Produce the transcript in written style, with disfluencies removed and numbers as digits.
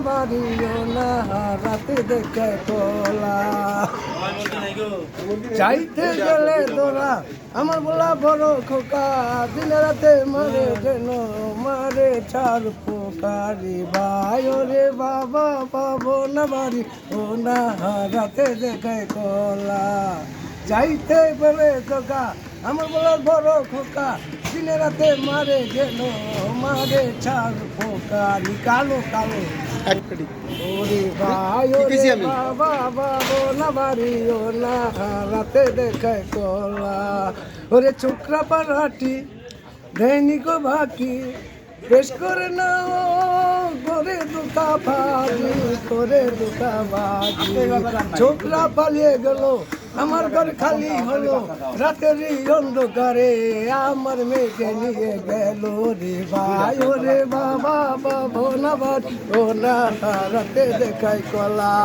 বাড়িও না রাতে দেখে কলা চাইতে গেলে তোরা আমার বলা বড় খোকা দিনে রাতে মারে যেন মারে চার পোকারি ভাই ওরে বাবা পাবো না বাড়ি ও না রাতে দেখে কলা চাইতে গেলে তোকা আমার বলা বড় খোকা দিনে রাতে মারে যেন মারে চার পোকারি কালো কালো ওরে ভাই ওরে বাবা বাবো না বাড়িও না রাতে দেখায় কলা ওরে চোখরা পাড়াটি দেয়নি গো বাকি বেশ করে না করে দুটা বাজি করে দুটা বাজি চোখরা পালিয়ে গেল আমার ঘর খালি হলো রাতেরই অন্ধকারে আমার মেয়েকে নিয়ে গেল রে ভাই ওরে বাবা বাবো না বাড়ি ও না রাতে দেখায় কলা